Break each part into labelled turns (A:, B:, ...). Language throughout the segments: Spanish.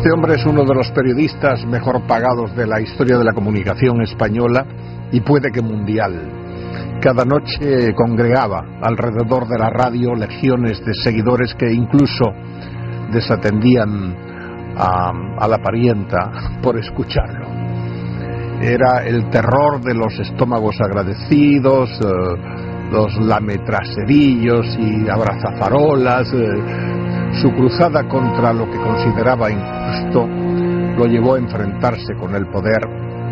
A: Este hombre es uno de los periodistas mejor pagados de la historia de la comunicación española y puede que mundial. Cada noche congregaba alrededor de la radio legiones de seguidores que incluso desatendían a la parienta por escucharlo. Era el terror de los estómagos agradecidos, los lametraserillos y abrazafarolas. Su cruzada contra lo que consideraba injusto lo llevó a enfrentarse con el poder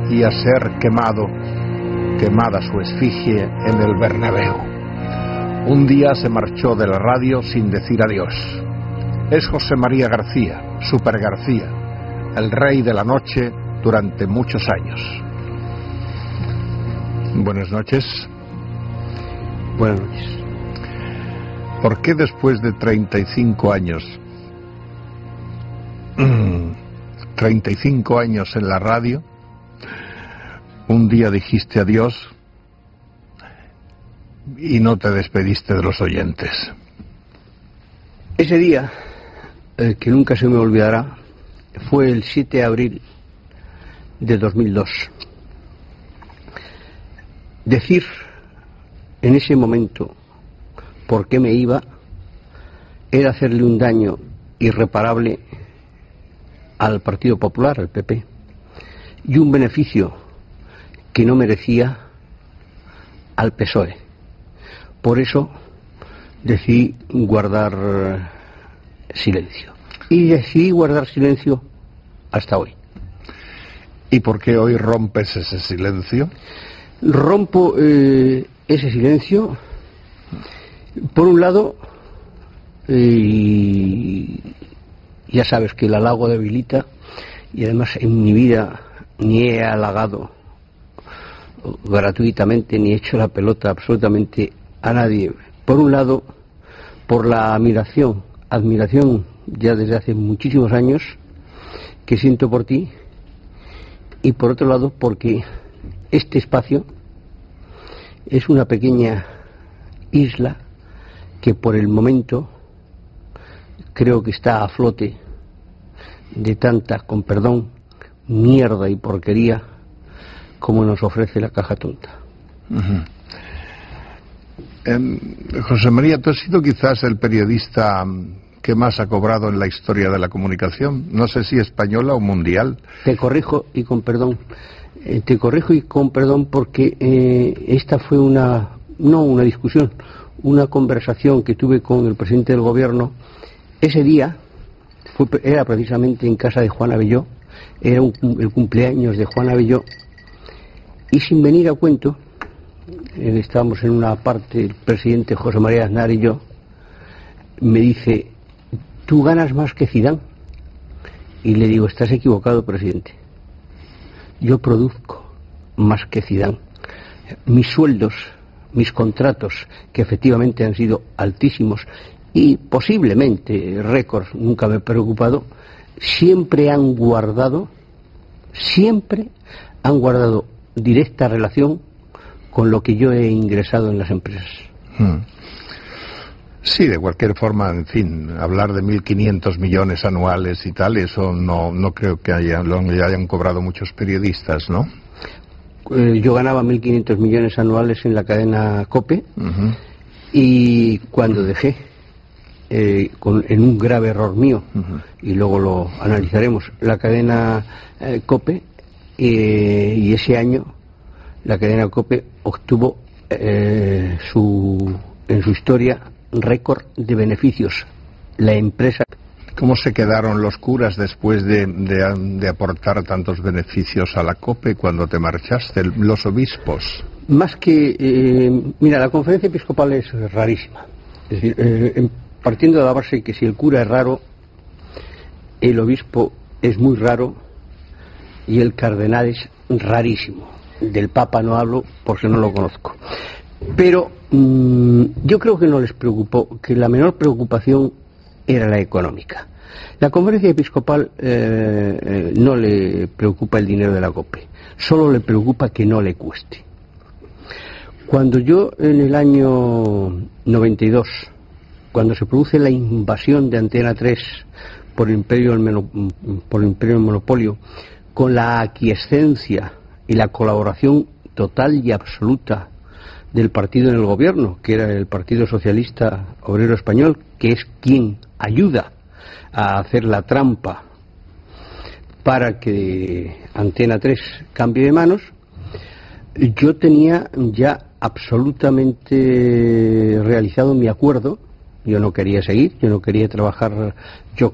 A: y a ser quemada su esfinge en el Bernabéu. Un día se marchó de la radio sin decir adiós. Es José María García, Super García, el rey de la noche durante muchos años. Buenas noches.
B: Buenas noches.
A: ¿Por qué después de 35 años, 35 años en la radio, un día dijiste adiós y no te despediste de los oyentes?
B: Ese día, que nunca se me olvidará, fue el 7 de abril de 2002. Decir en ese momento por qué me iba era hacerle un daño irreparable al Partido Popular, al PP, y un beneficio que no merecía al PSOE. Por eso decidí guardar silencio. Y decidí guardar silencio hasta hoy.
A: ¿Y por qué hoy rompes ese silencio?
B: Rompo ese silencio, por un lado, ya sabes que el halago debilita, y además en mi vida ni he halagado gratuitamente ni he hecho la pelota absolutamente a nadie. Por un lado, por la admiración ya desde hace muchísimos años que siento por ti, y por otro lado porque este espacio es una pequeña isla que por el momento creo que está a flote de tanta, con perdón, mierda y porquería como nos ofrece la caja tonta.
A: Uh-huh. José María, tú has sido quizás el periodista que más ha cobrado en la historia de la comunicación, no sé si española o mundial.
B: Te corrijo y con perdón. Porque esta fue no una discusión, una conversación que tuve con el presidente del gobierno. Ese día era precisamente en casa de Juan Abelló, era el cumpleaños de Juan Abelló, y sin venir a cuento, estábamos en una parte, el presidente José María Aznar y yo, me dice: ¿tú ganas más que Zidane? Y le digo: estás equivocado, presidente. Yo produzco más que Zidane. Mis sueldos, mis contratos, que efectivamente han sido altísimos y posiblemente récords, nunca me he preocupado, siempre han guardado directa relación con lo que yo he ingresado en las empresas.
A: Sí, de cualquier forma, en fin, hablar de 1.500 millones anuales y tal, eso no creo que hayan cobrado muchos periodistas, ¿no?
B: Yo ganaba 1.500 millones anuales en la cadena COPE,
A: uh-huh.
B: Y cuando dejé, en un grave error mío, uh-huh. Y luego lo analizaremos, la cadena COPE, y ese año la cadena COPE obtuvo en su historia récord de beneficios. La empresa.
A: ¿Cómo se quedaron los curas después de aportar tantos beneficios a la COPE cuando te marchaste? Los obispos.
B: Más que... mira, la conferencia episcopal es rarísima. Es decir, partiendo de la base que si el cura es raro, el obispo es muy raro y el cardenal es rarísimo. Del Papa no hablo porque no lo conozco. Pero yo creo que no les preocupó, que la menor preocupación era la económica. La conferencia episcopal no le preocupa el dinero de la COPE, solo le preocupa que no le cueste. Cuando yo en el año 92, cuando se produce la invasión de Antena 3 por el imperio del monopolio, con la aquiescencia y la colaboración total y absoluta del partido en el gobierno, que era el Partido Socialista Obrero Español, que es quien ayuda a hacer la trampa para que Antena 3 cambie de manos, yo tenía ya absolutamente realizado mi acuerdo. Yo no quería seguir, yo no quería trabajar, yo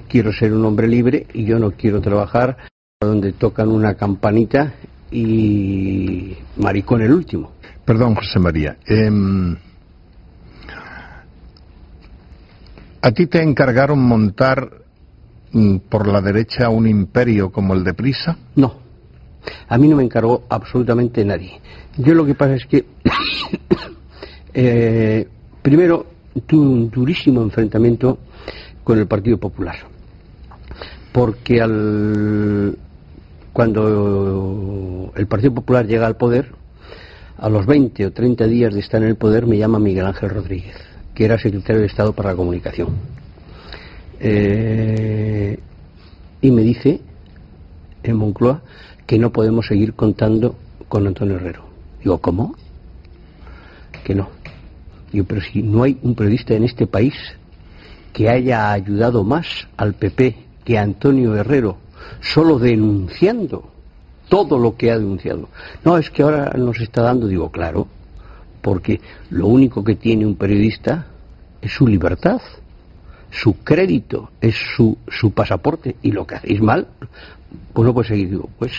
B: quiero ser un hombre libre y yo no quiero trabajar donde tocan una campanita y maricón el último.
A: Perdón, José María. ¿A ti te encargaron montar por la derecha un imperio como el de Prisa?
B: No, a mí no me encargó absolutamente nadie. Yo lo que pasa es que primero tuve un durísimo enfrentamiento con el Partido Popular, porque cuando el Partido Popular llega al poder, a los 20 o 30 días de estar en el poder, me llama Miguel Ángel Rodríguez, que era secretario de Estado para la Comunicación, y me dice en Moncloa que no podemos seguir contando con Antonio Herrero. Digo, ¿cómo? Que no. Digo, pero si no hay un periodista en este país que haya ayudado más al PP que a Antonio Herrero, solo denunciando todo lo que ha denunciado. No, es que ahora nos está dando, digo, claro, porque lo único que tiene un periodista es su libertad, su crédito, es su pasaporte, y lo que hacéis mal, pues no puede seguir. Digo, pues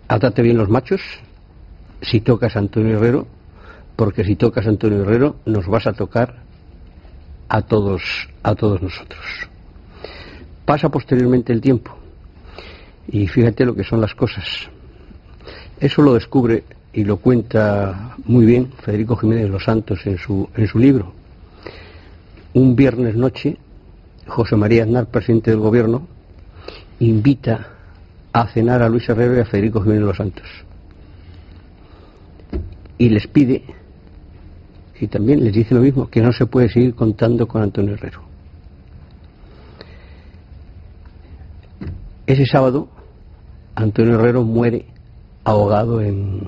B: átate bien los machos si tocas a Antonio Herrero, porque si tocas a Antonio Herrero nos vas a tocar a todos nosotros. Pasa posteriormente el tiempo y fíjate lo que son las cosas. Eso lo descubre y lo cuenta muy bien Federico Jiménez Los Santos en su libro. Un viernes noche, José María Aznar, presidente del gobierno, invita a cenar a Luis Herrero y a Federico Jiménez Los Santos y les pide, y también les dice lo mismo, que no se puede seguir contando con Antonio Herrero. Ese sábado Antonio Herrero muere ahogado en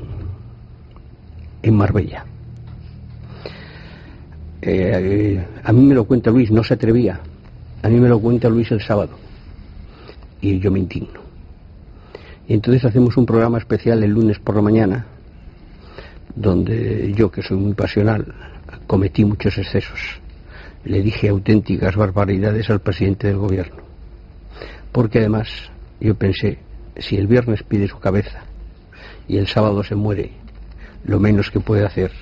B: Marbella. A mí me lo cuenta Luis, no se atrevía. A mí me lo cuenta Luis el sábado y yo me indigno. Y entonces hacemos un programa especial el lunes por la mañana, donde yo, que soy muy pasional, cometí muchos excesos. Le dije auténticas barbaridades al presidente del gobierno, porque además yo pensé, si el viernes pide su cabeza y el sábado se muere, lo menos que puede hacer,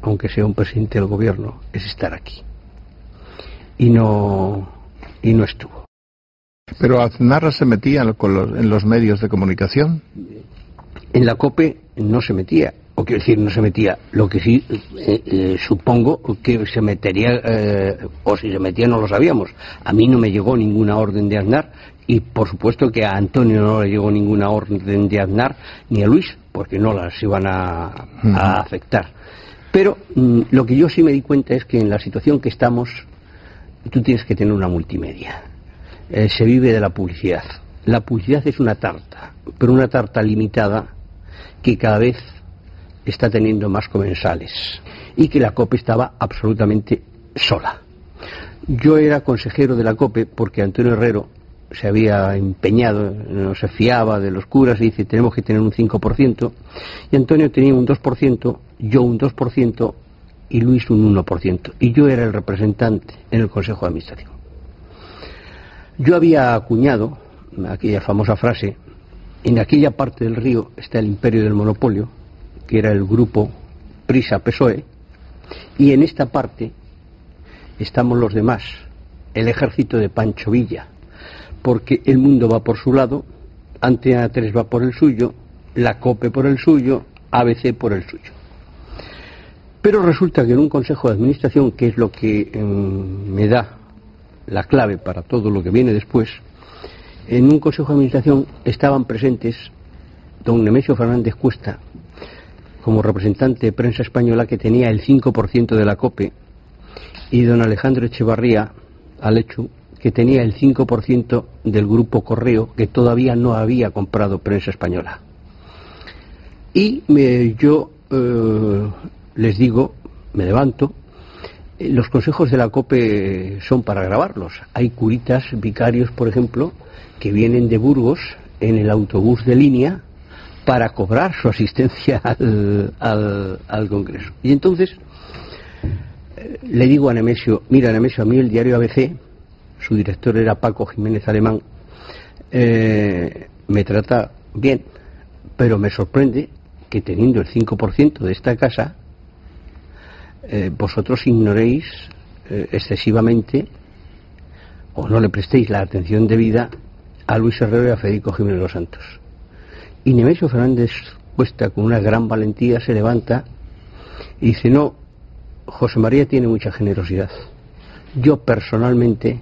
B: aunque sea un presidente del gobierno, es estar aquí. Y no estuvo.
A: ¿Pero Aznar se metía en los medios de comunicación?
B: En la COPE no se metía, o quiero decir, no se metía. Lo que sí, supongo que se metería, o si se metía no lo sabíamos. A mí no me llegó ninguna orden de Aznar, y por supuesto que a Antonio no le llegó ninguna orden de Aznar, ni a Luis, porque no las iban a afectar. Pero lo que yo sí me di cuenta es que en la situación que estamos, tú tienes que tener una multimedia. Se vive de la publicidad. La publicidad es una tarta, pero una tarta limitada que cada vez está teniendo más comensales, y que la COPE estaba absolutamente sola. Yo era consejero de la COPE porque Antonio Herrero se había empeñado, no se fiaba de los curas y dice, tenemos que tener un 5%, y Antonio tenía un 2%, yo un 2% y Luis un 1%, y yo era el representante en el Consejo de Administración. Yo había acuñado aquella famosa frase: en aquella parte del río está el imperio del monopolio, que era el grupo Prisa-PSOE, y en esta parte estamos los demás, el ejército de Pancho Villa, porque el mundo va por su lado, Antena 3 va por el suyo, la COPE por el suyo, ABC por el suyo. Pero resulta que en un consejo de administración, que es lo que me da la clave para todo lo que viene después, en un consejo de administración estaban presentes don Nemesio Fernández Cuesta, como representante de Prensa Española, que tenía el 5% de la COPE, y don Alejandro Echevarría, al hecho que tenía el 5% del grupo Correo, que todavía no había comprado Prensa Española. Y yo les digo, me levanto, los consejos de la COPE son para grabarlos. Hay curitas, vicarios, por ejemplo, que vienen de Burgos en el autobús de línea para cobrar su asistencia al Congreso. Y entonces le digo a Nemesio, mira Nemesio, a mí el diario ABC, su director era Paco Jiménez Alemán, me trata bien, pero me sorprende que teniendo el 5% de esta casa, vosotros ignoréis excesivamente o no le prestéis la atención debida a Luis Herrero y a Federico Jiménez Los Santos. Y Nemesio Fernández Cuesta, con una gran valentía, se levanta y dice, no, José María tiene mucha generosidad. Yo personalmente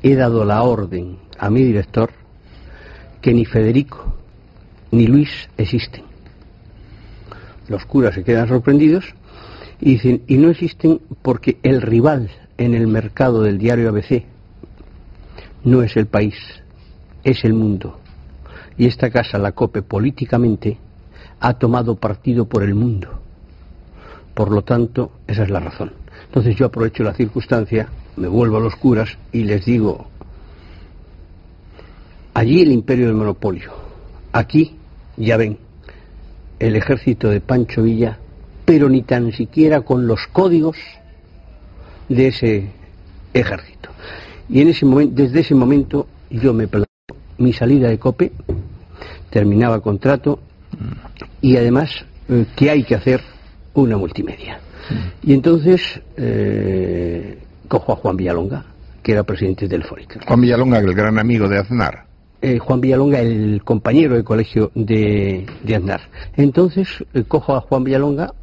B: he dado la orden a mi director que ni Federico ni Luis existen. Los curas se quedan sorprendidos y dicen, y no existen porque el rival en el mercado del diario ABC no es el país, es el mundo. Y esta casa, la COPE, políticamente ha tomado partido por el mundo. Por lo tanto, esa es la razón. Entonces yo aprovecho la circunstancia, me vuelvo a los curas y les digo, allí el imperio del monopolio, aquí, ya ven, el ejército de Pancho Villa, pero ni tan siquiera con los códigos de ese ejército. Y en ese momento, desde ese momento yo me planteo mi salida de COPE, terminaba el contrato y además que hay que hacer una multimedia. Y entonces cojo a Juan Villalonga, que era presidente de Telefónica.
A: Juan Villalonga, el gran amigo de Aznar.
B: Juan Villalonga, el compañero de colegio de Aznar. Entonces cojo a Juan Villalonga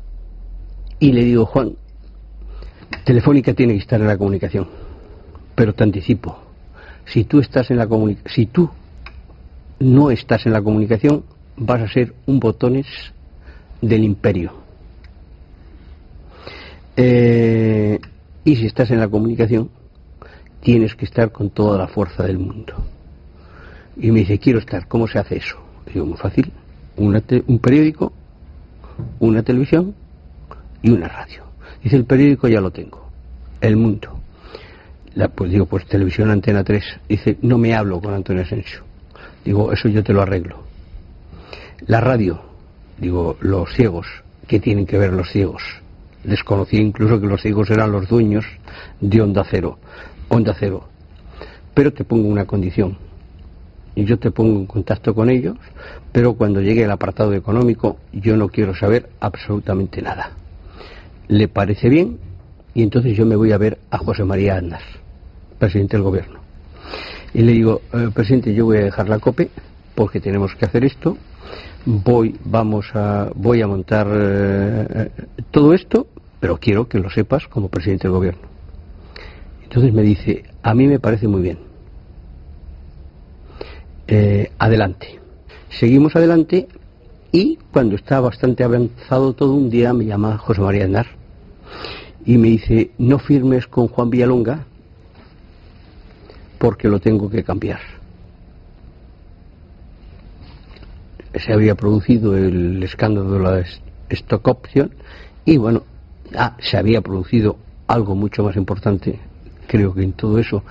B: y le digo, Juan, Telefónica tiene que estar en la comunicación, pero te anticipo, si tú no estás en la comunicación, vas a ser un botones del imperio. Y si estás en la comunicación, tienes que estar con toda la fuerza del mundo. Y me dice, quiero estar. ¿Cómo se hace eso? Digo, muy fácil. Un periódico, una televisión y una radio. Dice, el periódico ya lo tengo. El Mundo. Pues digo, pues televisión Antena 3. Dice, no me hablo con Antonio Asensio. Digo, eso yo te lo arreglo. La radio. Digo, los ciegos. ¿Qué tienen que ver los ciegos? Desconocí incluso que los ciegos eran los dueños de Onda Cero. Pero te pongo una condición. Y yo te pongo en contacto con ellos, pero cuando llegue el apartado económico, yo no quiero saber absolutamente nada. ¿Le parece bien? Y entonces yo me voy a ver a José María Aznar, presidente del gobierno. Y le digo, presidente, yo voy a dejar la COPE porque tenemos que hacer esto. Voy a montar todo esto, pero quiero que lo sepas como presidente del gobierno. Entonces me dice, a mí me parece muy bien. Adelante. Seguimos adelante y cuando está bastante avanzado todo, un día me llama José María Aznar y me dice, no firmes con Juan Villalonga porque lo tengo que cambiar. Se había producido el escándalo de la stock option y bueno, se había producido algo mucho más importante, creo que en todo eso,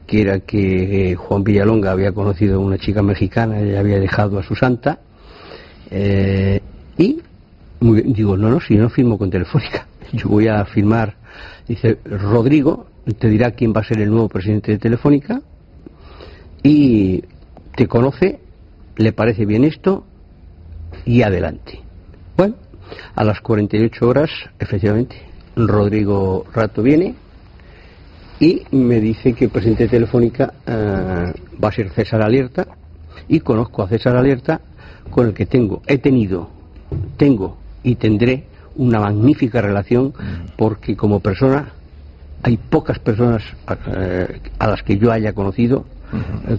B: que era que Juan Villalonga había conocido a una chica mexicana y había dejado a su santa, y digo, no, si no firmo con Telefónica, yo voy a firmar. Dice, Rodrigo te dirá quién va a ser el nuevo presidente de Telefónica y te conoce, le parece bien esto y adelante. Bueno, a las 48 horas, efectivamente, Rodrigo Rato viene y me dice que el presidente de Telefónica va a ser César Alierta, y conozco a César Alierta, con el que tengo y tendré una magnífica relación, porque como persona hay pocas personas a las que yo haya conocido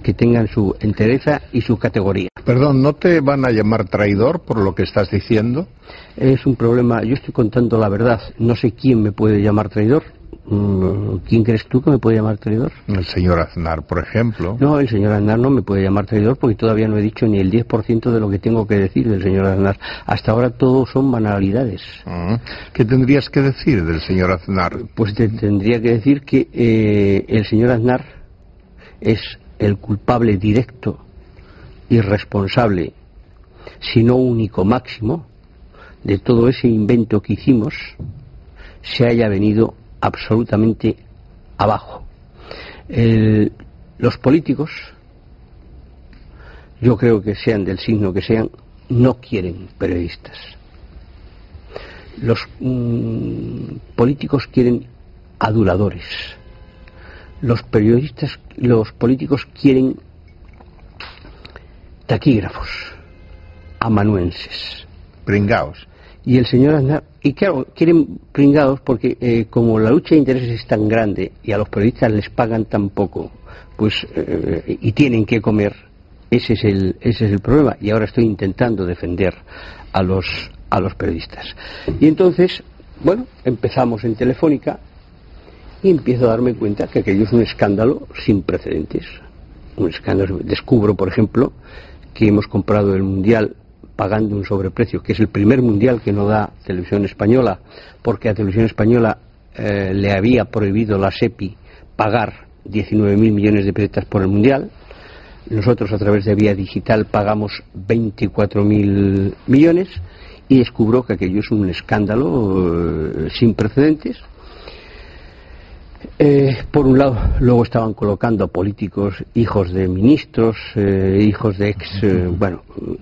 B: que tengan su entereza y su categoría.
A: Perdón, ¿no te van a llamar traidor por lo que estás diciendo?
B: Es un problema, yo estoy contando la verdad, no sé quién me puede llamar traidor. ¿Quién crees tú que me puede llamar traidor?
A: El señor Aznar, por ejemplo.
B: No, el señor Aznar no me puede llamar traidor porque todavía no he dicho ni el 10% de lo que tengo que decir del señor Aznar. Hasta ahora todo son banalidades.
A: ¿Qué tendrías que decir del señor Aznar?
B: Pues te tendría que decir que el señor Aznar es el culpable directo y responsable, si no único máximo, de todo ese invento que hicimos se haya venido absolutamente abajo. Los políticos, yo creo que sean del signo que sean, no quieren periodistas. Los políticos quieren aduladores. Los políticos quieren taquígrafos, amanuenses.
A: Pringaos.
B: Y el señor Aznar, y claro, quieren pringados porque como la lucha de intereses es tan grande y a los periodistas les pagan tan poco, pues y tienen que comer, ese es el problema. Y ahora estoy intentando defender a los periodistas. Y entonces, bueno, empezamos en Telefónica y empiezo a darme cuenta que aquello es un escándalo sin precedentes. Un escándalo. Descubro, por ejemplo, que hemos comprado el Mundial pagando un sobreprecio, que es el primer mundial que no da Televisión Española, porque a Televisión Española le había prohibido la SEPI pagar 19.000 millones de pesetas por el mundial. Nosotros a través de Vía Digital pagamos 24.000 millones y descubro que aquello es un escándalo sin precedentes. Por un lado, luego estaban colocando a políticos, hijos de ministros, hijos de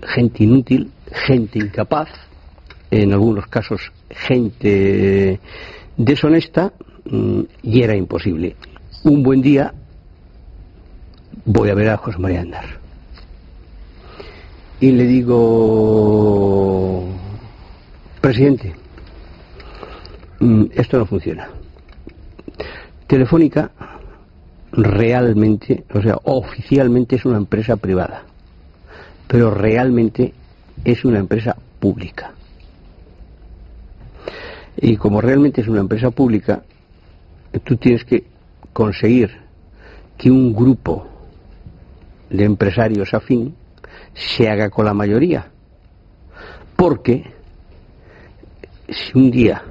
B: gente inútil, gente incapaz, en algunos casos gente deshonesta, y era imposible. Un buen día voy a ver a José María Aznar y le digo: presidente, esto no funciona. Telefónica realmente, o sea, oficialmente es una empresa privada, pero realmente es una empresa pública. Y como realmente es una empresa pública, tú tienes que conseguir que un grupo de empresarios afín se haga con la mayoría. Porque si un día,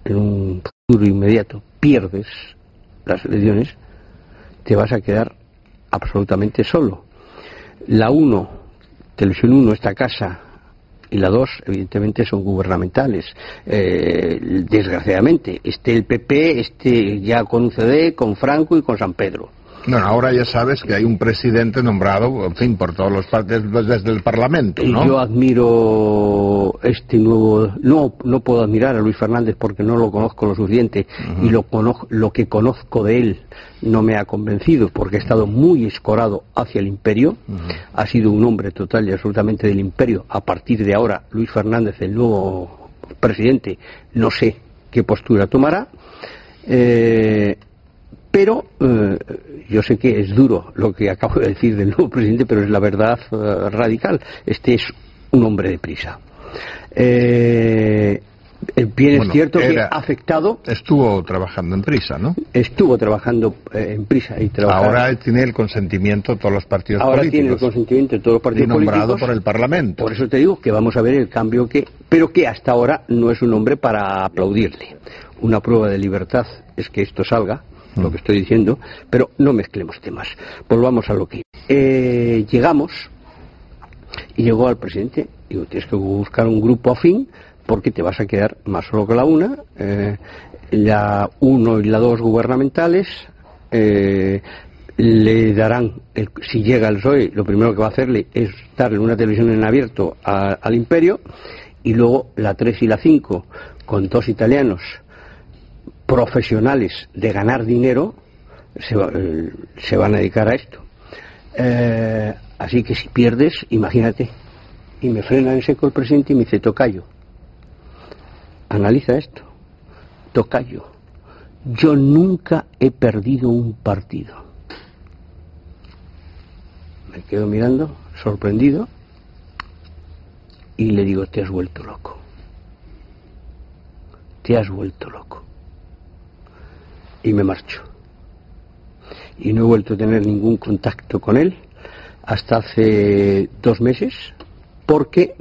B: en un futuro inmediato, pierdes las elecciones, te vas a quedar absolutamente solo. La 1, Televisión 1, esta casa, y la 2, evidentemente, son gubernamentales. Desgraciadamente, el PP, ya con UCD, con Franco y con San Pedro.
A: Bueno, ahora ya sabes que hay un presidente nombrado, en fin, por todos los partidos desde el Parlamento, ¿no?
B: Yo admiro nuevo... No puedo admirar a Luis Fernández porque no lo conozco lo suficiente, y lo que conozco de él no me ha convencido porque ha estado muy escorado hacia el imperio. Ha sido un hombre total y absolutamente del imperio. A partir de ahora, Luis Fernández, el nuevo presidente, no sé qué postura tomará. Pero yo sé que es duro lo que acabo de decir del nuevo presidente, pero es la verdad radical. Este es un hombre de prisa. Bien, es cierto que ha afectado.
A: Estuvo trabajando en Prisa, ¿no?
B: Estuvo trabajando en Prisa y
A: ahora tiene el consentimiento de todos los partidos políticos.
B: Ahora tiene el consentimiento de todos los partidos políticos.
A: Y nombrado por el Parlamento.
B: Por eso te digo que vamos a ver el cambio pero que hasta ahora no es un hombre para aplaudirle. Una prueba de libertad es que esto salga, lo que estoy diciendo, pero no mezclemos temas. Volvamos a lo que llegamos, y llegó al presidente. Digo, tienes que buscar un grupo afín porque te vas a quedar más solo que la 1. La 1 y la 2 gubernamentales le darán, si llega el PSOE, lo primero que va a hacerle es darle una televisión en abierto al imperio, y luego la 3 y la 5 con 2 italianos profesionales de ganar dinero se van a dedicar a esto. Así que si pierdes, imagínate. Y me frena en seco el presidente y me dice: tocayo, analiza esto. Tocayo, yo nunca he perdido un partido. Me quedo mirando, sorprendido, y le digo: te has vuelto loco. Te has vuelto loco. y me marcho. Y no he vuelto a tener ningún contacto con él hasta hace 2 meses, porque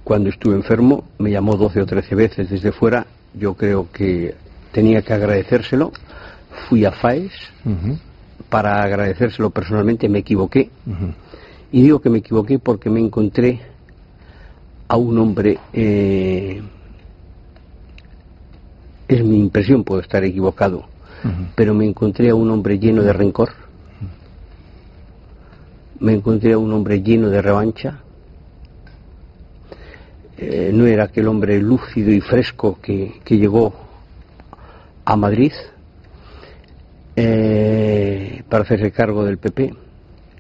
B: cuando estuve enfermo me llamó 12 o 13 veces desde fuera. Yo creo que tenía que agradecérselo. Fui a FAES para agradecérselo personalmente. Me equivoqué. Y digo que me equivoqué porque me encontré a un hombre, es mi impresión, puedo estar equivocado, pero me encontré a un hombre lleno de rencor, me encontré a un hombre lleno de revancha. No era aquel hombre lúcido y fresco que llegó a Madrid para hacerse cargo del PP.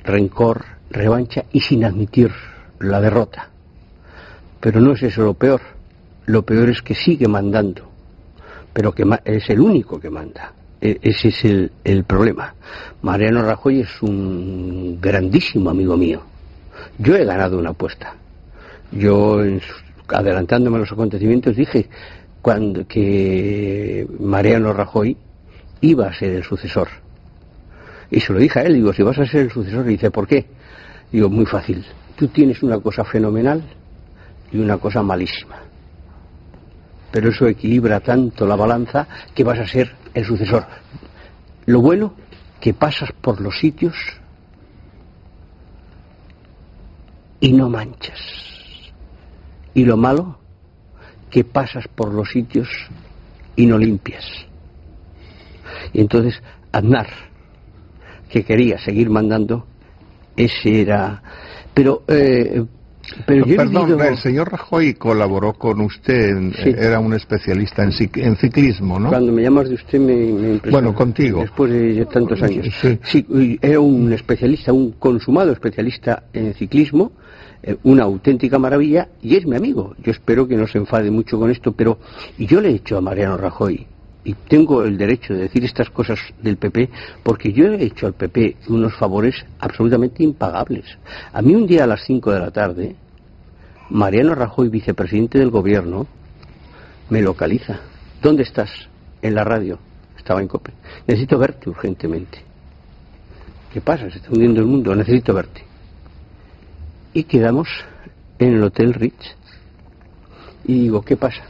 B: Rencor, revancha y sin admitir la derrota. Pero no es eso lo peor. Lo peor es que sigue mandando, pero que es el único que manda. Ese es el problema. Mariano Rajoy es un grandísimo amigo mío. Yo he ganado una apuesta. Yo, adelantándome a los acontecimientos, dije que Mariano Rajoy iba a ser el sucesor. Y se lo dije a él, digo, si vas a ser el sucesor, y dice, ¿por qué? Digo, muy fácil. Tú tienes una cosa fenomenal y una cosa malísima. Pero eso equilibra tanto la balanza que vas a ser el sucesor. Lo bueno, que pasas por los sitios y no manchas. Y lo malo, que pasas por los sitios y no limpias. Y entonces Aznar, que quería seguir mandando, ese era... Pero yo
A: perdón, el señor Rajoy colaboró con usted,
B: sí.
A: Era un especialista en ciclismo, ¿no?
B: Cuando me llamas de usted me impresiona.
A: Bueno, contigo.
B: Después de tantos años.
A: Sí.
B: Sí, era un especialista, un consumado especialista en ciclismo, una auténtica maravilla, y es mi amigo. Yo espero que no se enfade mucho con esto, pero yo le he hecho a Mariano Rajoy, y tengo el derecho de decir estas cosas del PP, porque yo he hecho al PP unos favores absolutamente impagables. A mí un día a las 5 de la tarde, Mariano Rajoy, vicepresidente del gobierno, me localiza. ¿Dónde estás? En la radio. Estaba en COPE. Necesito verte urgentemente. ¿Qué pasa? Se está hundiendo el mundo. Necesito verte. Y quedamos en el Hotel Ritz. Y digo, ¿qué pasa?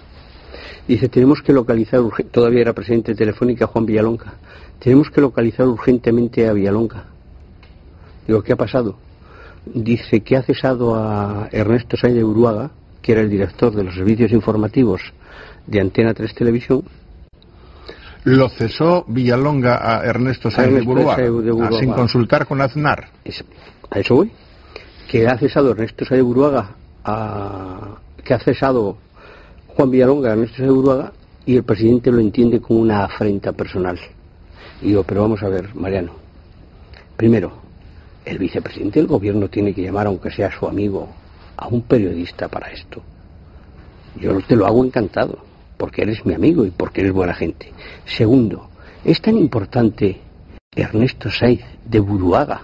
B: Dice, tenemos que localizar, todavía era presidente de Telefónica Juan Villalonga, tenemos que localizar urgentemente a Villalonga. Digo, ¿qué ha pasado? Dice que ha cesado a Ernesto Sáenz de Buruaga, que era el director de los servicios informativos de Antena 3 Televisión.
A: ¿Lo cesó Villalonga a Ernesto Sáenz de Buruaga, sin consultar con Aznar?
B: A eso voy. Que ha cesado Ernesto Sáenz de Buruaga, que ha cesado Juan Villalonga, Ernesto Sáenz de Buruaga, y el presidente lo entiende como una afrenta personal. Y digo, pero vamos a ver, Mariano. Primero, el vicepresidente del gobierno tiene que llamar, aunque sea su amigo, a un periodista para esto. Yo te lo hago encantado, porque eres mi amigo y porque eres buena gente. Segundo, es tan importante Ernesto Sáenz de Buruaga,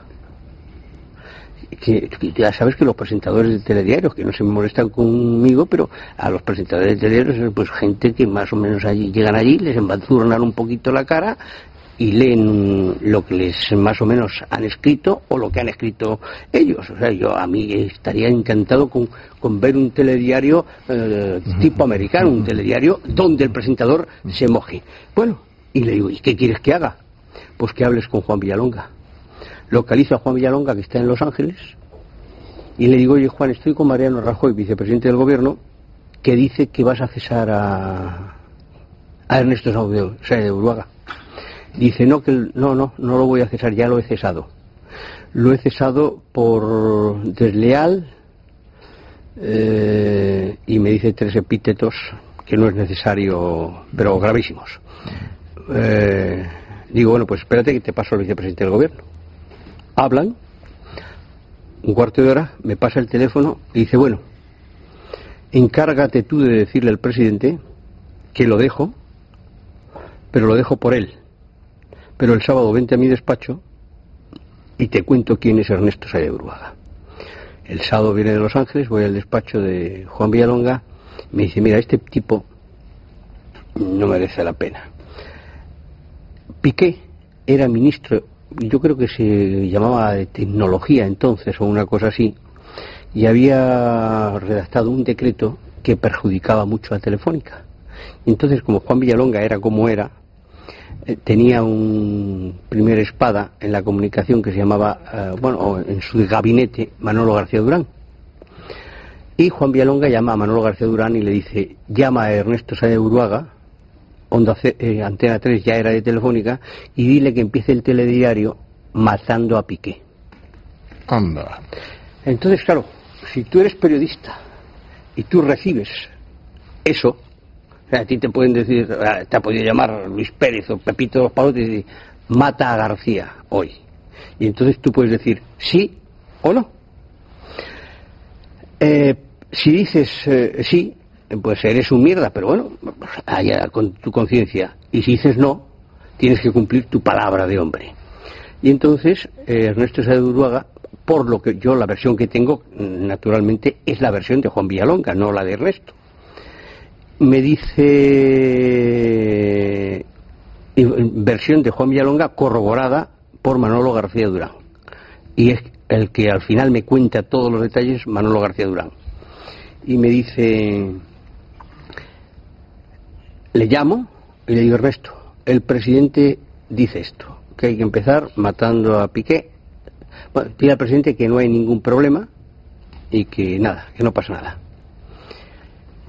B: que ya sabes que los presentadores de telediarios, que no se molestan conmigo, pero a los presentadores de telediarios, pues gente que más o menos allí llegan allí, les embadurnan un poquito la cara y leen lo que les más o menos han escrito o lo que han escrito ellos. O sea, a mí estaría encantado con ver un telediario tipo americano, un telediario donde el presentador se moje. Bueno, y le digo, ¿y qué quieres que haga? Pues que hables con Juan Villalonga. Localizo a Juan Villalonga, que está en Los Ángeles, y le digo, oye Juan, estoy con Mariano Rajoy, vicepresidente del gobierno, que dice que vas a cesar a Ernesto Sáenz de Buruaga. Dice, no lo voy a cesar, ya lo he cesado. Lo he cesado por desleal, y me dice 3 epítetos que no es necesario, pero gravísimos. Digo, bueno, pues espérate que te paso al vicepresidente del gobierno. Hablan, un cuarto de hora, me pasa el teléfono y dice, bueno, encárgate tú de decirle al presidente que lo dejo, pero lo dejo por él. Pero el sábado vente a mi despacho y te cuento quién es Ernesto Sáenz de Buruaga. El sábado viene de Los Ángeles, voy al despacho de Juan Villalonga, me dice, mira, este tipo no merece la pena. Piqué era ministro, yo creo que se llamaba de tecnología entonces o una cosa así, y había redactado un decreto que perjudicaba mucho a Telefónica. Y entonces, como Juan Villalonga era como era, tenía un primer espada en la comunicación que se llamaba, en su gabinete, Manolo García Durán. Y Juan Villalonga llama a Manolo García Durán y le dice: llama a Ernesto Sáenz de Buruaga, Antena 3 ya era de Telefónica, y dile que empiece el telediario matando a Piqué.
A: Anda.
B: Entonces, claro, si tú eres periodista y tú recibes eso, o sea, a ti te pueden decir, te ha podido llamar Luis Pérez o Pepito Los Palotes y decir, mata a García hoy. Y entonces tú puedes decir sí o no. Si dices sí, pues eres un mierda, pero bueno, allá con tu conciencia. Y si dices no, tienes que cumplir tu palabra de hombre. Y entonces Ernesto Sáenz de Buruaga, por lo que yo, la versión que tengo, naturalmente, es la versión de Juan Villalonga, no la de Ernesto. Me dice versión de Juan Villalonga corroborada por Manolo García Durán. Y es el que al final me cuenta todos los detalles, Manolo García Durán. Y me dice, le llamo y le digo: Ernesto, el presidente dice esto, que hay que empezar matando a Piqué. Bueno, dile al presidente que no hay ningún problema y que nada, que no pasa nada.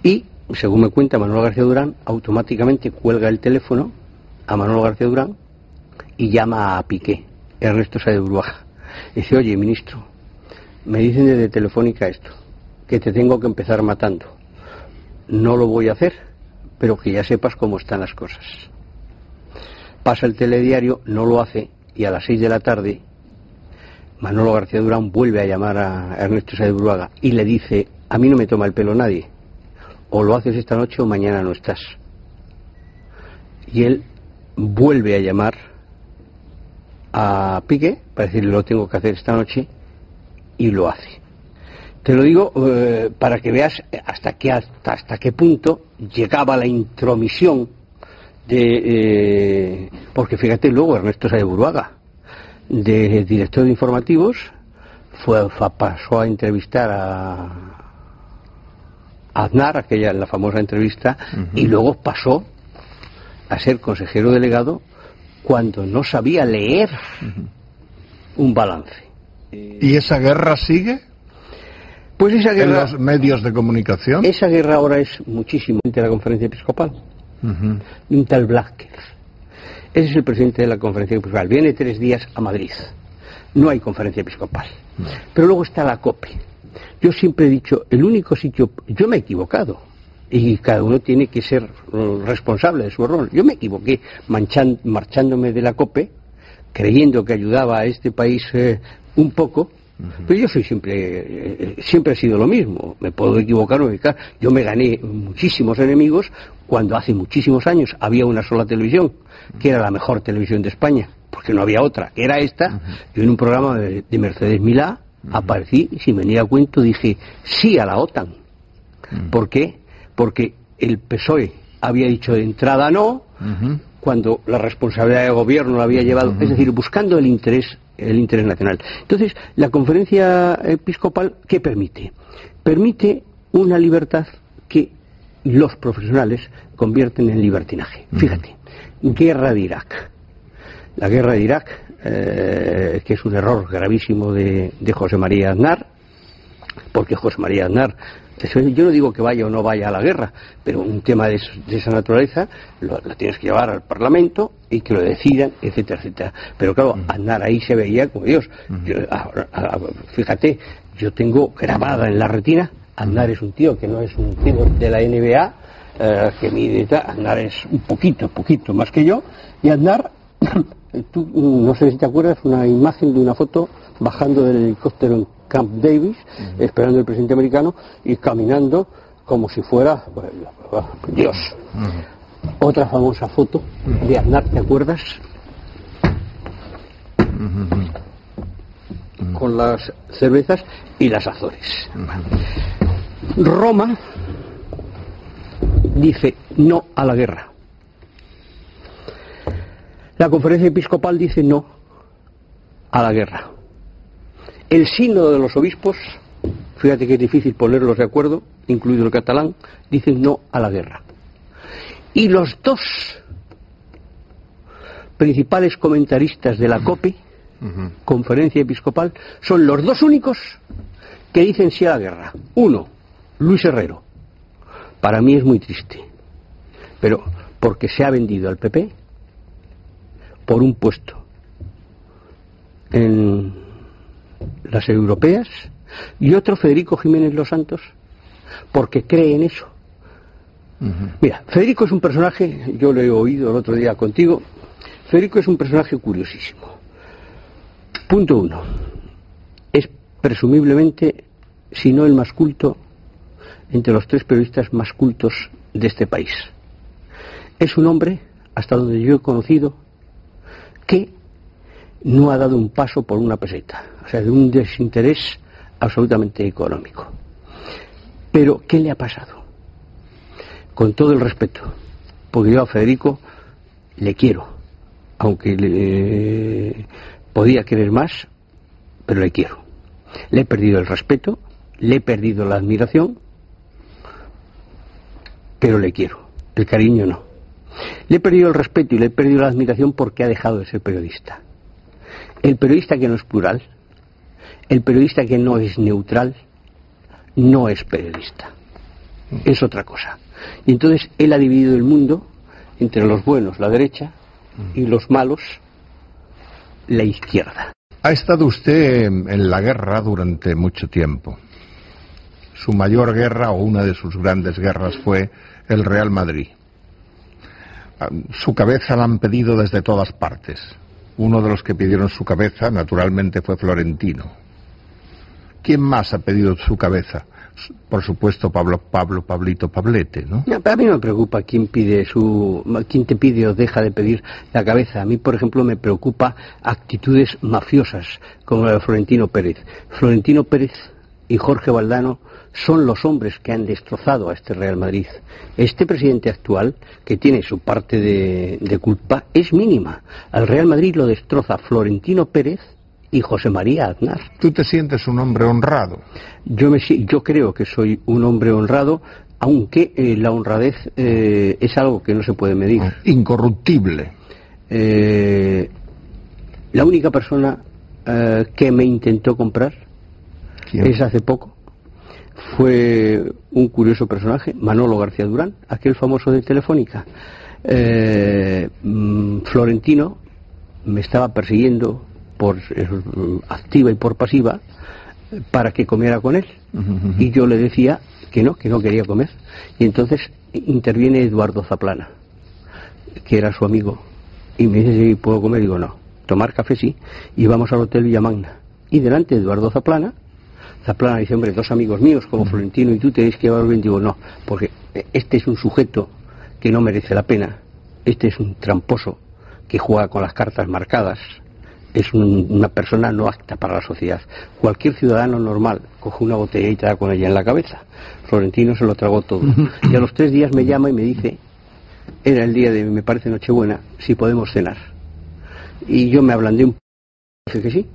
B: Y, según me cuenta Manolo García Durán, automáticamente cuelga el teléfono a Manolo García Durán y llama a Piqué, Ernesto Sáenz de Buruaga. Dice: oye, ministro, me dicen desde Telefónica esto, que te tengo que empezar matando. No lo voy a hacer, pero que ya sepas cómo están las cosas. Pasa el telediario, no lo hace, y a las 6 de la tarde Manolo García Durán vuelve a llamar a Ernesto Sáenz de Buruaga y le dice: a mí no me toma el pelo nadie, o lo haces esta noche o mañana no estás. Y él vuelve a llamar a Piqué para decirle: lo tengo que hacer esta noche, y lo hace. Te lo digo para que veas hasta qué punto llegaba la intromisión de porque fíjate, luego Ernesto Sáenz de Buruaga, de director de informativos, pasó a entrevistar a Aznar, la famosa entrevista, y luego pasó a ser consejero delegado cuando no sabía leer un balance.
A: ¿Y esa guerra sigue?
B: Pues esa guerra,
A: en los medios de comunicación.
B: Esa guerra ahora es muchísimo de la conferencia episcopal, de un tal Blázquez. Ese es el presidente de la conferencia episcopal. Viene 3 días a Madrid. No hay conferencia episcopal. Pero luego está la COPE. Yo siempre he dicho, el único sitio... Yo me he equivocado. Y cada uno tiene que ser responsable de su error. Yo me equivoqué marchándome de la COPE, creyendo que ayudaba a este país un poco. Pero yo soy siempre he sido lo mismo. Me puedo equivocar o equivocar. Yo me gané muchísimos enemigos cuando hace muchísimos años había una sola televisión, que era la mejor televisión de España, porque no había otra, que era esta. Yo en un programa de Mercedes Milá aparecí, y sin venir a cuento dije sí a la OTAN. ¿Por qué? Porque el PSOE había dicho de entrada no, cuando la responsabilidad de gobierno la había llevado, es decir, buscando el interés nacional. Entonces, la conferencia episcopal, ¿qué permite? Permite una libertad que los profesionales convierten en libertinaje. Fíjate, guerra de Irak. La guerra de Irak, que es un error gravísimo de José María Aznar, porque José María Aznar, yo no digo que vaya o no vaya a la guerra, pero un tema de esa naturaleza lo tienes que llevar al Parlamento y que lo decidan, etcétera, etcétera. Pero claro, Aznar ahí se veía como Dios. Fíjate, yo tengo grabada en la retina, Aznar es un tío que no es un tío de la NBA, que mide, Aznar es un poquito más que yo, y Aznar, tú no sé si te acuerdas, una imagen de una foto bajando del helicóptero en Camp Davis, esperando al presidente americano, y caminando como si fuera Dios. Otra famosa foto de Aznar, ¿te acuerdas? Con las cervezas y las Azores. Roma dice no a la guerra. La conferencia episcopal dice no a la guerra. El sínodo de los obispos, fíjate que es difícil ponerlos de acuerdo, incluido el catalán, dicen no a la guerra. Y los dos principales comentaristas de la COPE, conferencia episcopal, son los dos únicos que dicen sí a la guerra. Uno, Luis Herrero. Para mí es muy triste, pero porque se ha vendido al PP por un puesto en las europeas, y otro, Federico Jiménez Los Santos, porque cree en eso. Mira, Federico es un personaje, yo lo he oído el otro día contigo, Federico es un personaje curiosísimo. Punto uno, es presumiblemente, si no el más culto, entre los tres periodistas más cultos de este país. Es un hombre, hasta donde yo he conocido, que no ha dado un paso por una peseta, o sea, de un desinterés absolutamente económico. Pero, ¿qué le ha pasado? Con todo el respeto, porque yo a Federico le quiero, aunque podía querer más, pero le quiero. Le he perdido el respeto, le he perdido la admiración, pero le quiero. El cariño no. Le he perdido el respeto y le he perdido la admiración porque ha dejado de ser periodista. El periodista que no es plural, el periodista que no es neutral, no es periodista. Es otra cosa. Y entonces él ha dividido el mundo entre los buenos, la derecha, y los malos, la izquierda.
A: Ha estado usted en la guerra durante mucho tiempo. Su mayor guerra, o una de sus grandes guerras, fue el Real Madrid. Su cabeza la han pedido desde todas partes. Uno de los que pidieron su cabeza, naturalmente, fue Florentino. ¿Quién más ha pedido su cabeza? Por supuesto, Pablito Pablete, ¿no? No,
B: a mí no me preocupa quién te pide o deja de pedir la cabeza. A mí, por ejemplo, me preocupa actitudes mafiosas, como la de Florentino Pérez. Florentino Pérez y Jorge Valdano son los hombres que han destrozado a este Real Madrid. Este presidente actual, que tiene su parte de culpa, es mínima. Al Real Madrid lo destroza Florentino Pérez y José María Aznar.
A: ¿Tú te sientes un hombre honrado?
B: Yo creo que soy un hombre honrado, aunque la honradez es algo que no se puede medir.
A: Incorruptible.
B: La única persona que me intentó comprar, ¿quién? Es hace poco. Fue un curioso personaje, Manolo García Durán, aquel famoso de Telefónica. Florentino me estaba persiguiendo por activa y por pasiva para que comiera con él, y yo le decía que no quería comer, y entonces interviene Eduardo Zaplana, que era su amigo, y me dice si puedo comer. Digo no, tomar café sí, y vamos al Hotel Villamagna, y delante de Eduardo Zaplana dice, hombre, dos amigos míos como Florentino y tú tenéis que llevar bien. Digo no, porque este es un sujeto que no merece la pena, este es un tramposo que juega con las cartas marcadas, es una persona no apta para la sociedad. Cualquier ciudadano normal coge una botella y te da con ella en la cabeza. Florentino se lo tragó todo. Y a los 3 días me llama y me dice, era el día de, me parece, Nochebuena, si podemos cenar. Y yo me ablandé un poco, dije que sí.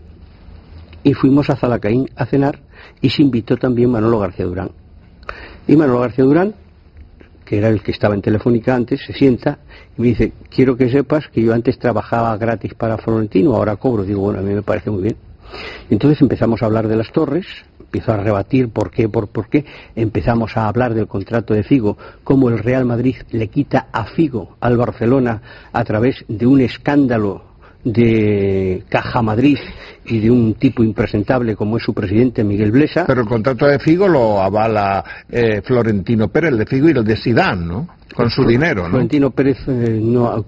B: Y fuimos a Zalacaín a cenar, y se invitó también Manolo García Durán. Y Manolo García Durán, que era el que estaba en Telefónica antes, se sienta y me dice, quiero que sepas que yo antes trabajaba gratis para Florentino, ahora cobro. Digo, bueno, a mí me parece muy bien. Entonces empezamos a hablar de las torres, empiezo a rebatir por qué, empezamos a hablar del contrato de Figo, cómo el Real Madrid le quita a Figo al Barcelona a través de un escándalo de Caja Madrid y de un tipo impresentable como es su presidente Miguel Blesa.
A: Pero el contrato de Figo lo avala Florentino Pérez, el de Figo y el de Zidane, ¿no? Con su dinero, ¿no?
B: Florentino Pérez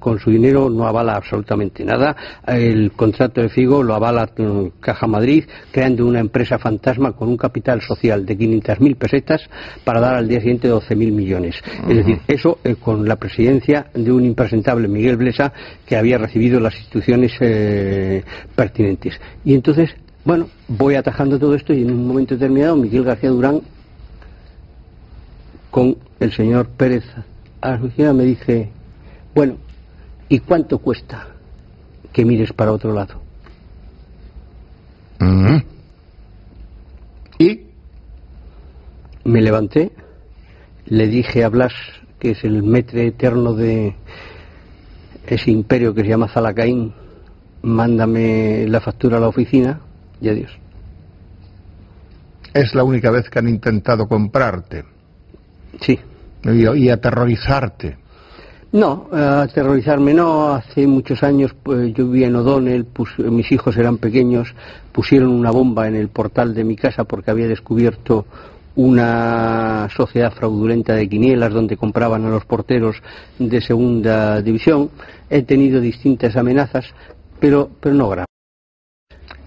B: con su dinero no avala absolutamente nada. El contrato de Figo lo avala Caja Madrid, creando una empresa fantasma con un capital social de 500.000 pesetas para dar al día siguiente 12.000 millones. Es decir, eso con la presidencia de un impresentable Miguel Blesa, que había recibido las instituciones pertinentes. Y entonces, bueno, voy atajando todo esto, y en un momento determinado Miguel García Durán con el señor Pérez Asociado me dice, bueno, ¿y cuánto cuesta que mires para otro lado.
A: ¿Y?
B: Me levanté, le dije a Blas, que es el maître eterno de ese imperio que se llama Zalacaín, mándame la factura a la oficina y adiós.
A: ¿Es la única vez que han intentado comprarte?
B: Sí.
A: Y aterrorizarte.
B: No, aterrorizarme no. Hace muchos años pues, yo vivía en O'Donnell, mis hijos eran pequeños, pusieron una bomba en el portal de mi casa porque había descubierto una sociedad fraudulenta de quinielas donde compraban a los porteros de segunda división. He tenido distintas amenazas, pero no graves.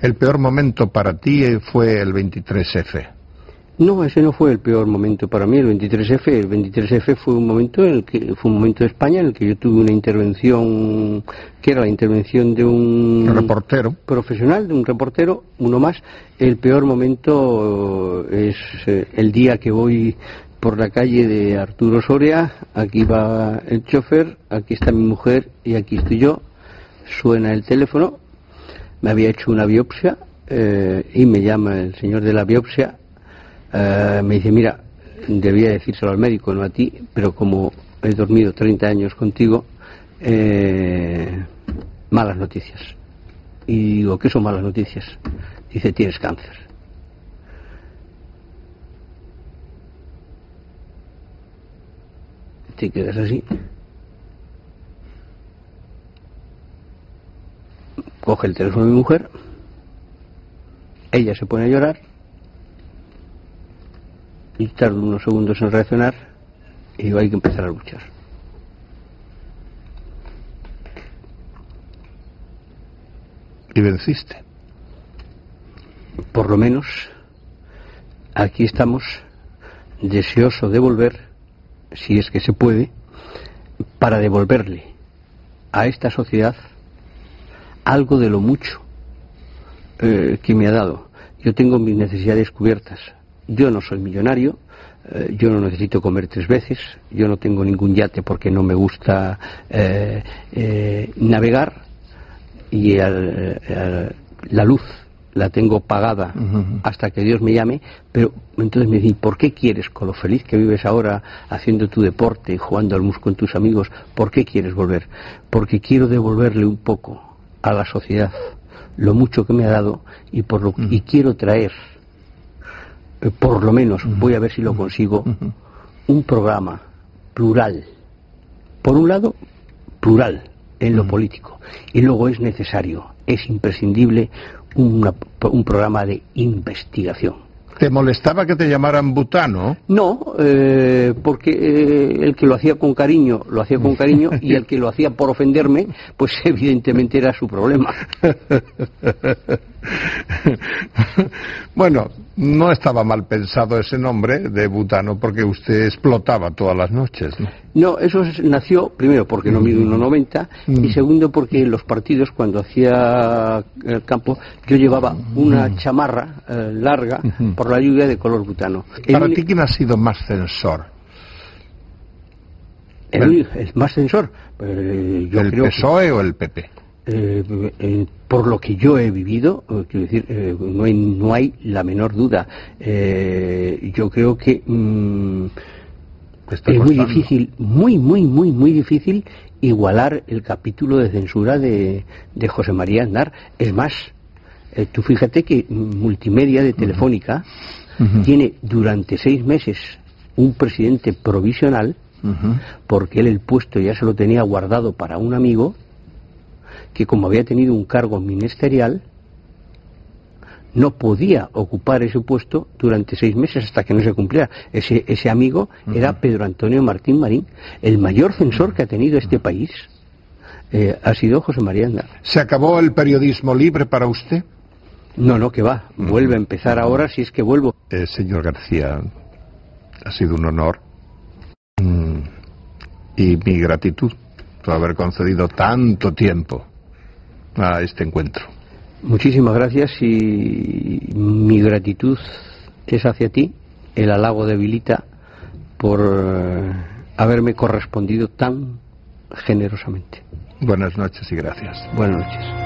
A: ¿El peor momento para ti fue el 23F?
B: No, ese no fue el peor momento para mí, el 23F. El 23F fue un momento de España en el que yo tuve una intervención que era la intervención de un
A: reportero
B: profesional, de un reportero, uno más. El peor momento es el día que voy por la calle de Arturo Soria, aquí va el chofer, aquí está mi mujer y aquí estoy yo. Suena el teléfono, me había hecho una biopsia y me llama el señor de la biopsia. Me dice, mira, debía decírselo al médico, no a ti, pero como he dormido 30 años contigo, malas noticias. Y digo, ¿qué son malas noticias? Dice, tienes cáncer. Te quedas así. Coge el teléfono de mi mujer, ella se pone a llorar, y tardo unos segundos en reaccionar y digo, hay que empezar a luchar.
A: ¿Y venciste?
B: Por lo menos aquí estamos, deseoso de volver, si es que se puede, para devolverle a esta sociedad algo de lo mucho que me ha dado. Yo tengo mis necesidades cubiertas. Yo no soy millonario, yo no necesito comer 3 veces, yo no tengo ningún yate porque no me gusta navegar, y la luz la tengo pagada hasta que Dios me llame, pero entonces me dicen, ¿por qué quieres, con lo feliz que vives ahora haciendo tu deporte, jugando al mus con tus amigos, por qué quieres volver? Porque quiero devolverle un poco a la sociedad lo mucho que me ha dado y quiero traer, por lo menos, voy a ver si lo consigo, un programa plural. Por un lado, plural en lo político, y luego es necesario, es imprescindible un programa de investigación.
A: ¿Te molestaba que te llamaran Butano?
B: No, porque el que lo hacía con cariño, y el que lo hacía por ofenderme, pues evidentemente era su problema.
A: Bueno, no estaba mal pensado ese nombre de Butano porque usted explotaba todas las noches, ¿no?
B: No, eso nació primero porque no mido 1,90 y segundo porque en los partidos, cuando hacía el campo, yo llevaba una chamarra larga por la lluvia de color butano.
A: ¿Para ti quién ha sido más censor?
B: El más censor. Yo
A: ¿El
B: creo
A: PSOE o el PP?
B: Por lo que yo he vivido, quiero decir, no hay la menor duda. Yo creo que es muy difícil, muy difícil igualar el capítulo de censura de José María Aznar. Es más, tú fíjate que Multimedia de Telefónica tiene durante 6 meses un presidente provisional, porque él el puesto ya se lo tenía guardado para un amigo que, como había tenido un cargo ministerial, no podía ocupar ese puesto durante 6 meses hasta que no se cumpliera. Ese amigo era Pedro Antonio Martín Marín. El mayor censor que ha tenido este país ha sido José María Aznar.
A: ¿Se acabó el periodismo libre para usted?
B: No, que va. Vuelve a empezar ahora, si es que vuelvo.
A: Señor García, ha sido un honor y mi gratitud por haber concedido tanto tiempo a este encuentro.
B: Muchísimas gracias, y mi gratitud es hacia ti, el halago de Vilita, por haberme correspondido tan generosamente.
A: Buenas noches y gracias.
B: Buenas noches.